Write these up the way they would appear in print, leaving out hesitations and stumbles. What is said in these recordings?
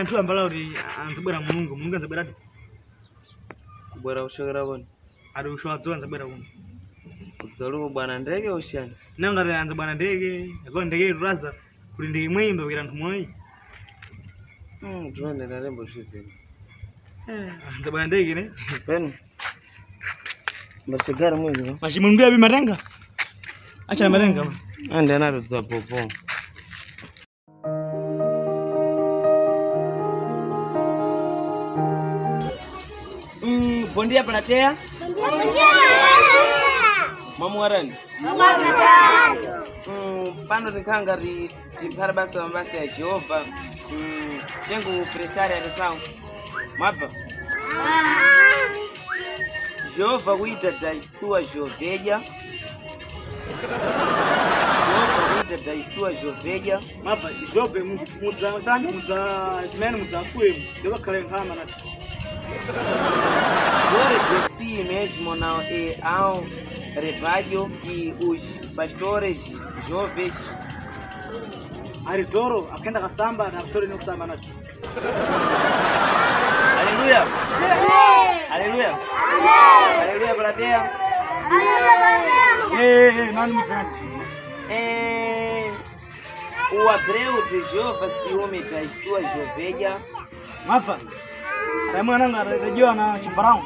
anthu ambala kuti anzibwera mulungu anzibwera kubwera kushokera bwana ari ushowa dzoa anzibwera kuno kudzaluko bwana ndege ushani nanga ri anzibwana ndege yako ndege iraza kuti ndege imweyimba kuira anthu moyi drone lembo shipeni anzibwana ndege ne pen machigara mwezi machimwingu yabi matenga acha na matenga ande anato za popo Bom dia plateia. Bom dia. Mamu arani? Mamu arani. Pano tikanga tipara basa ya Jehova. Tengo prestar atenção. Mapa? Jehova cuida das suas ovelhas. Jehova cuida das suas ovelhas. Mapa, Jehova mudza zimene mudzafuye ndiko kale nkama na Glória a ti mesmo ao rebanho que os pastores jovens aritoro akenda kasamba na pastori ni kusamba nacho. Haleluya. Haleluya. Haleluya plateia. Nani mtati? O abreu de Jeová ciúme das suas ovelhas. Mapa. Mwana ngarejea na chimbarao.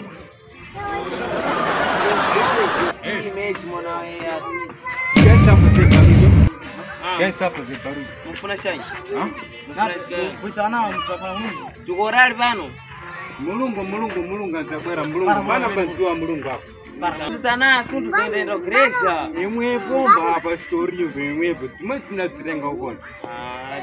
Ele mesmo não é. Quem está fazendo barulho? Mufuna shai. Kuitana mtafanya Mungu. Tukorali bano. Mulungu atabwera mulungu. Bana banjua mulungu hapo. Sana assunto sendo igreja. Imwepo pastori imwepo. Tumesina tutenga huko.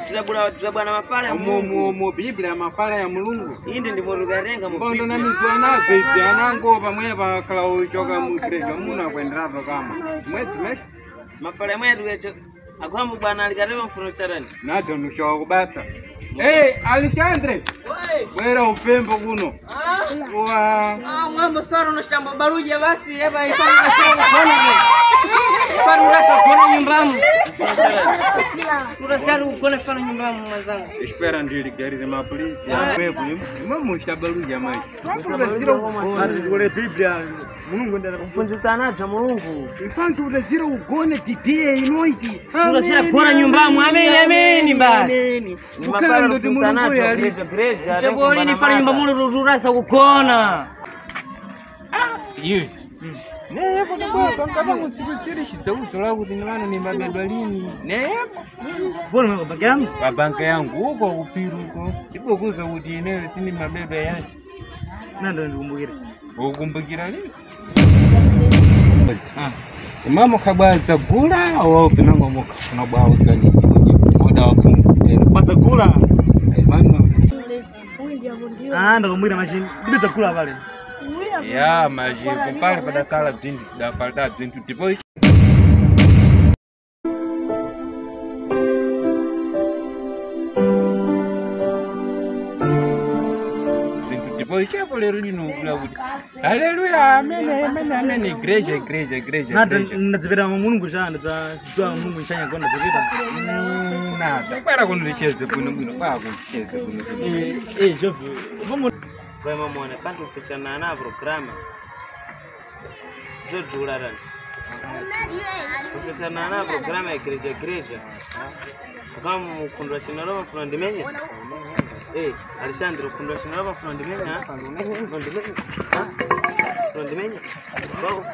Tilabwana mafala ya mu Biblia mafala ya mulungu. Indi ndimo lugarenga mu Bondo na mizwana zeiti anango pamwe bakala uchoka mu igreja muna kwendera kama. Mwezi mafala mwetu yecho akwamu bwana alikareba mfuno charani. Nato nushoka kubasa. Alexandre. Bwera upembo kuno. Ngombe soro noshtamba baruja basi hapa ifanye sio kona. Faru rasa kona nyumbani. Turasari ukone fana nyumbani mwanzangu. Espera ndili gari la polisi. Wewe mama mshtabaruja mai. Kule Biblia Mungu ndiye anakufunza nacho Mungu. Mfantu unazira ugone titee inoiti. Turasira kona nyumbani. Amen basi. Ukala ndo Mungu yali. Igreja. Teboli ni fana nyumbani turasa ukona. Yeye. Nepo kwa kama mutsikitsiri chidzauzula kuti nivano ni mabedwa lini. Nepo. Bwana mko banka yangu? Banka yangu uko kupiruko. Ipo kuza kuti ine tini mabedwa yani. Nando ndikumbukira. Ukumbukira lini? Mama kabadza gula awu pinango moka unabwaudza ni oda wakungu. Badza gula. Mama. Ndakumwira machini. Ndibidza gula pale. Ya, mas compare para sala dentro da falta dentro depois. Depois que eu ler no Claudio. Aleluia, amém. Igreja. Nada, ndazibera Mulungu jana za Mulungu nchanya kwenda kuzida. Nada. Para quando deixeze bwino para quando deixeze bwino. Jovem. Vamos Vai mamona, quando fechar na programa. Jo duraran. Fechar na programa igreja. Vamos kundwa shinaro fundi menya. Alexandre kundwa shinaro fundi menya. Fundi menya. Vamos,